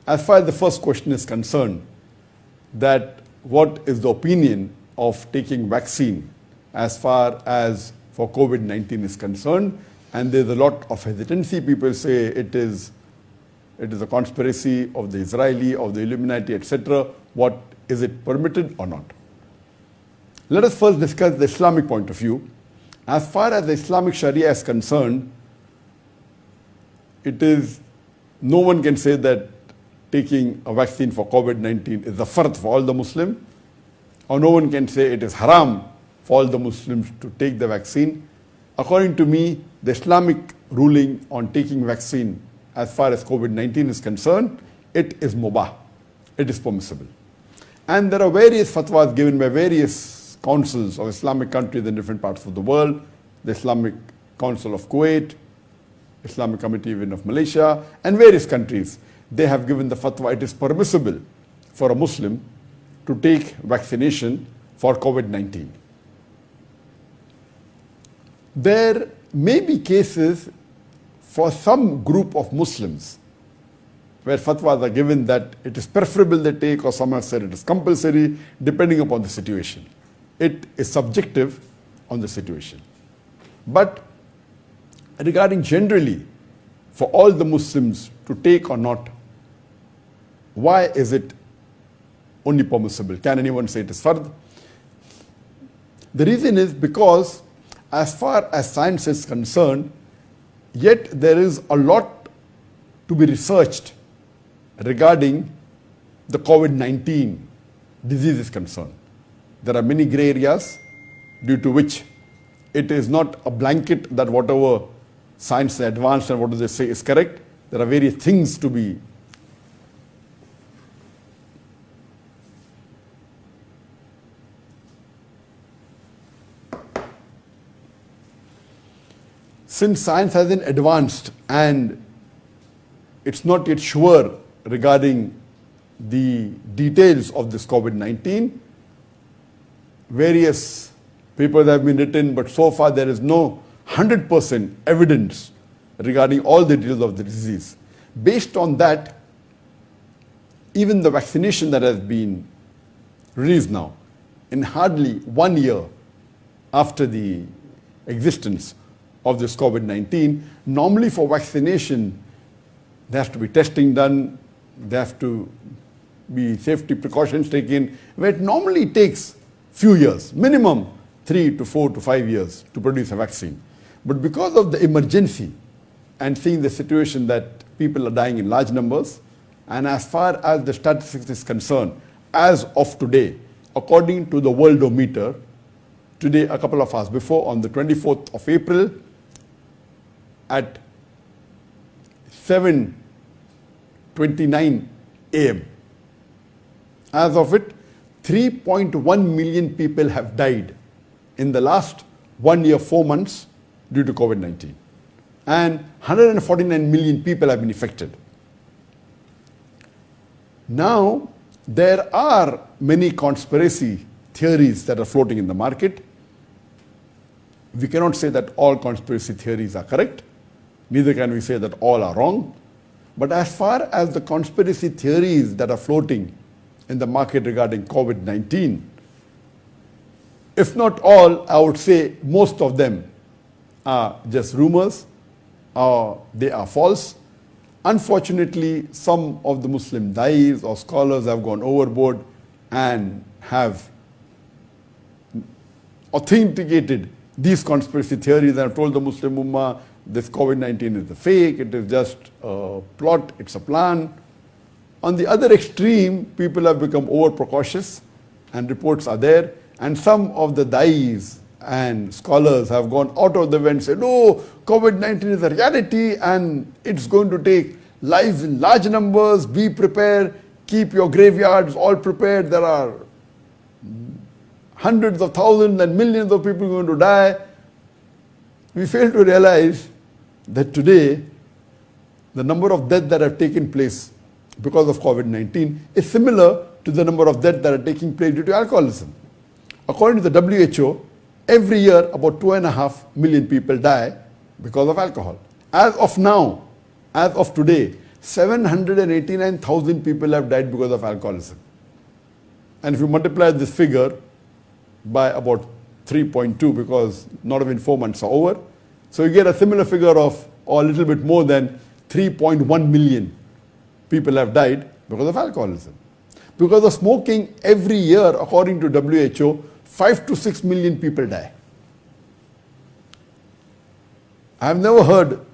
as far as the first question is concerned, that what is the opinion of taking vaccine as far as for COVID-19 is concerned, and there's a lot of hesitancy. People say it is a conspiracy of the Israeli, of the Illuminati, etc. What is it permitted or not? Let us first discuss the Islamic point of view. As far as the Islamic Sharia is concerned, no one can say that taking a vaccine for COVID-19 is a fard for all the Muslims, or no one can say it is haram for all the Muslims to take the vaccine. According to me, the Islamic ruling on taking vaccine as far as COVID-19 is concerned, it is mubah, it is permissible. And there are various fatwas given by various councils of Islamic countries in different parts of the world, the Islamic Council of Kuwait, Islamic Committee even of Malaysia, and various countries. They have given the fatwa it is permissible for a Muslim to take vaccination for COVID-19. There may be cases for some group of Muslims where fatwas are given that it is preferable they take, or some have said it is compulsory, depending upon the situation. It is subjective on the situation. But regarding generally for all the Muslims to take or not, why is it only permissible? Can anyone say it is fard? The reason is because as far as science is concerned, yet there is a lot to be researched regarding the COVID-19 disease is concerned. There are many gray areas due to which it is not a blanket that whatever science advanced and what do they say is correct. There are various things to be since science hasn't advanced and it's not yet sure regarding the details of this COVID-19, various papers have been written, but so far there is no 100% evidence regarding all the details of the disease. Based on that, even the vaccination that has been released now, in hardly 1 year after the existence of this COVID-19, normally for vaccination, there has to be testing done, there have to be safety precautions taken, where it normally takes few years, minimum 3 to 4 to 5 years to produce a vaccine. But because of the emergency and seeing the situation that people are dying in large numbers, and as far as the statistics is concerned, as of today, according to the Worldometer, today a couple of hours before, on the 24th of April, at 7:29 a.m. As of it, 3.1 million people have died in the last 1 year, 4 months due to COVID-19. And 149 million people have been affected. Now, there are many conspiracy theories that are floating in the market. We cannot say that all conspiracy theories are correct. Neither can we say that all are wrong. But as far as the conspiracy theories that are floating in the market regarding COVID-19, if not all, I would say most of them are just rumors, or they are false. Unfortunately, some of the Muslim dais or scholars have gone overboard and have authenticated these conspiracy theories and have told the Muslim Ummah this COVID-19 is a fake, it is just a plot, it's a plan. On the other extreme, people have become over precautious and reports are there, and some of the dais and scholars have gone out of the way and said, no, COVID-19 is a reality and it's going to take lives in large numbers, be prepared, keep your graveyards all prepared, there are hundreds of thousands and millions of people going to die. We fail to realize that today the number of deaths that have taken place because of COVID-19 is similar to the number of deaths that are taking place due to alcoholism. According to the WHO, every year about 2.5 million people die because of alcohol. As of now, as of today, 789,000 people have died because of alcoholism. And if you multiply this figure by about 3.2, because not even 4 months are over, so you get a similar figure of, or a little bit more than 3.1 million people have died because of alcoholism. Because of smoking, every year, according to WHO, 5 to 6 million people die. I have never heard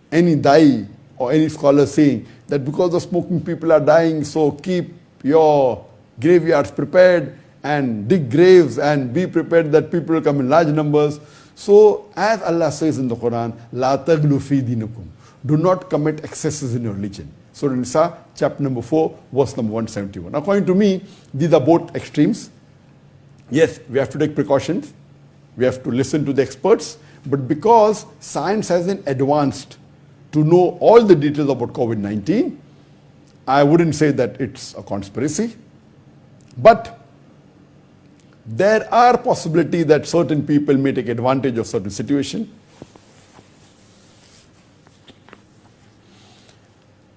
any dai or any scholar saying that because of smoking people are dying, so keep your graveyards prepared and dig graves and be prepared that people will come in large numbers. So as Allah says in the Quran, La taghlu fi dinakum, do not commit excesses in your religion. Surah Nisa, chapter number 4, verse number 171. According to me, these are both extremes. Yes, we have to take precautions. We have to listen to the experts. But because science hasn't advanced to know all the details about COVID-19, I wouldn't say that it's a conspiracy. But there are possibilities that certain people may take advantage of certain situation.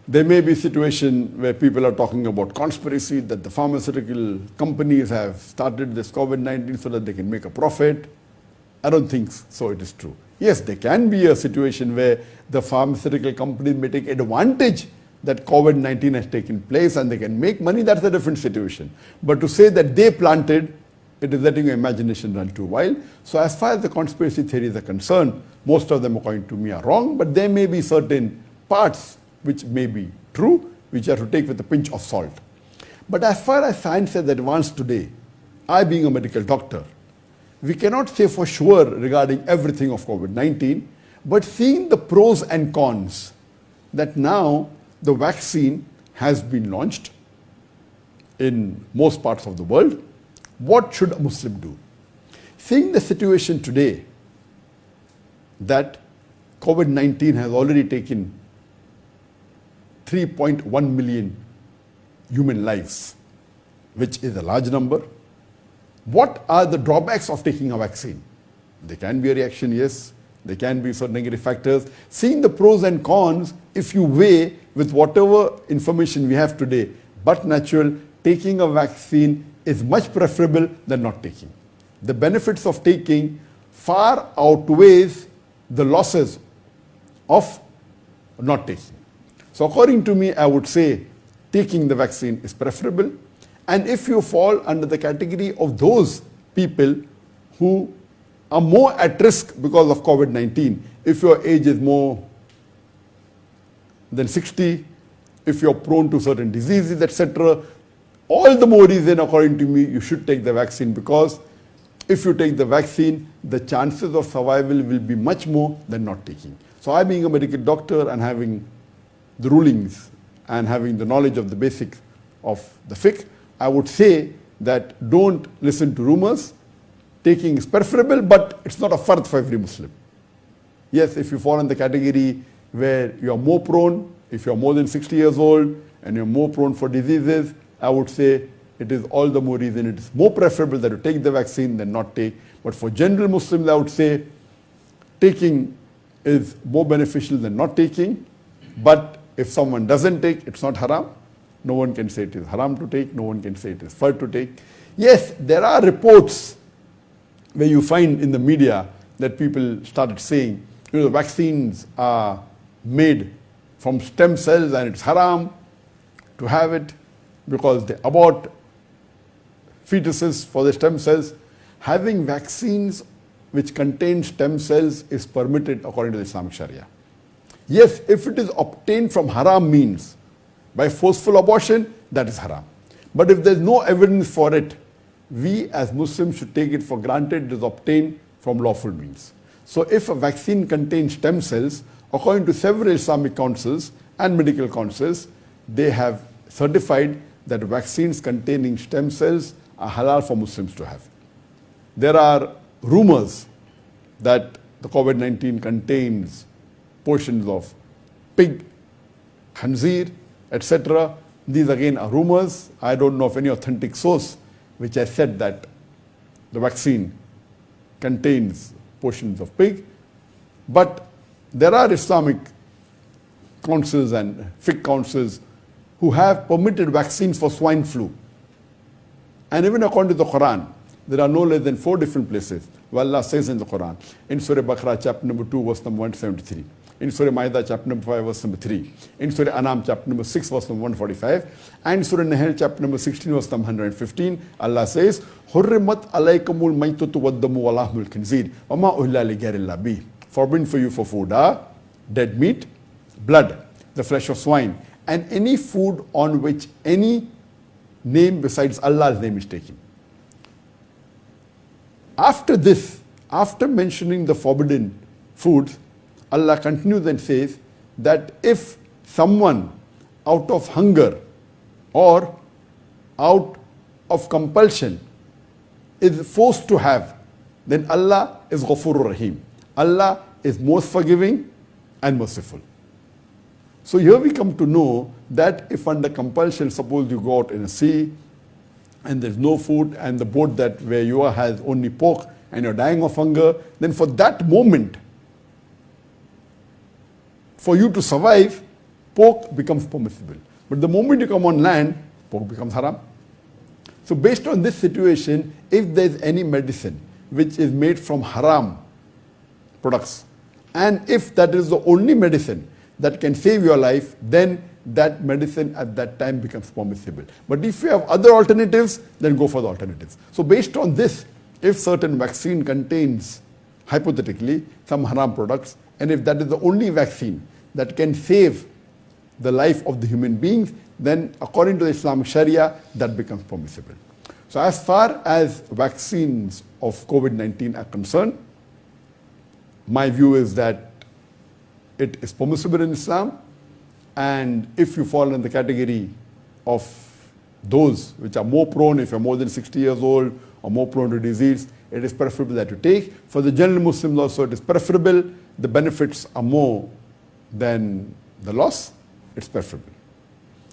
There may be a situation where people are talking about conspiracy, that the pharmaceutical companies have started this COVID-19 so that they can make a profit. I don't think so it is true. Yes, there can be a situation where the pharmaceutical companies may take advantage that COVID-19 has taken place and they can make money. That's a different situation. But to say that they planted, it is letting your imagination run too wild. So as far as the conspiracy theories are concerned, most of them, according to me, are wrong, but there may be certain parts which may be true, which are to take with a pinch of salt. But as far as science has advanced today, I being a medical doctor, we cannot say for sure regarding everything of COVID-19, but seeing the pros and cons, that now the vaccine has been launched in most parts of the world, what should a Muslim do? Seeing the situation today that COVID-19 has already taken 3.1 million human lives, which is a large number. What are the drawbacks of taking a vaccine? There can be a reaction, yes. There can be certain negative factors. Seeing the pros and cons, if you weigh with whatever information we have today, but natural, taking a vaccine is much preferable than not taking. The benefits of taking far outweighs the losses of not taking. So according to me, I would say taking the vaccine is preferable. And if you fall under the category of those people who are more at risk because of COVID-19, if your age is more than 60, if you're prone to certain diseases, etc., all the more reason, according to me, you should take the vaccine, because if you take the vaccine, the chances of survival will be much more than not taking. So I, being a medical doctor and having the rulings and having the knowledge of the basics of the fiqh, I would say that don't listen to rumors. Taking is preferable, but it's not a fard for every Muslim. Yes, if you fall in the category where you are more prone, if you are more than 60 years old and you're more prone for diseases, I would say it is all the more reason it is more preferable that you take the vaccine than not take. But for general Muslims, I would say taking is more beneficial than not taking. But if someone doesn't take, it's not haram. No one can say it is haram to take. No one can say it is fard to take. Yes, there are reports where you find in the media that people started saying, the vaccines are made from stem cells and it's haram to have it because they abort fetuses for the stem cells. Having vaccines which contain stem cells is permitted according to the Islamic Sharia. Yes, if it is obtained from haram means, by forceful abortion, that is haram. But if there is no evidence for it, we as Muslims should take it for granted it is obtained from lawful means. So if a vaccine contains stem cells, according to several Islamic councils and medical councils, they have certified that vaccines containing stem cells are halal for Muslims to have. There are rumors that the COVID-19 contains portions of pig, khanzir, etc. These again are rumors. I don't know of any authentic source which has said that the vaccine contains portions of pig. But there are Islamic councils and fiqh councils who have permitted vaccines for swine flu. And even according to the Quran, there are no less than 4 different places where Allah says in the Quran, in Surah Baqarah chapter number 2 verse number 173, in Surah Ma'idah chapter number 5 verse number 3, in Surah Anam chapter number 6 verse number 145, and Surah Nahl chapter number 16 verse number 115, Allah says, Hurrimat alaykumul maytutu waddamu walahmul khinzir wama uhilla li ghayrillah bih. Forbidden for you for food are dead meat, blood, the flesh of swine, and any food on which any name besides Allah's name is taken. After this, after mentioning the forbidden foods, Allah continues and says that if someone out of hunger or out of compulsion is forced to have, then Allah is Ghafurur Rahim. Allah is most forgiving and merciful. So here we come to know that if under compulsion, suppose you go out in a sea and there's no food and the boat that where you are has only pork and you're dying of hunger, then for that moment, for you to survive, pork becomes permissible. But the moment you come on land, pork becomes haram. So based on this situation, if there is any medicine which is made from haram products, and if that is the only medicine that can save your life, then that medicine at that time becomes permissible. But if you have other alternatives, then go for the alternatives. So based on this, if certain vaccine contains, hypothetically, some haram products, and if that is the only vaccine that can save the life of the human beings, then according to the Islamic Sharia, that becomes permissible. So as far as vaccines of COVID-19 are concerned, my view is that it is permissible in Islam, and if you fall in the category of those which are more prone, if you're more than 60 years old or more prone to disease, it is preferable that you take. For the general Muslims also, it is preferable. The benefits are more than the loss. It's preferable.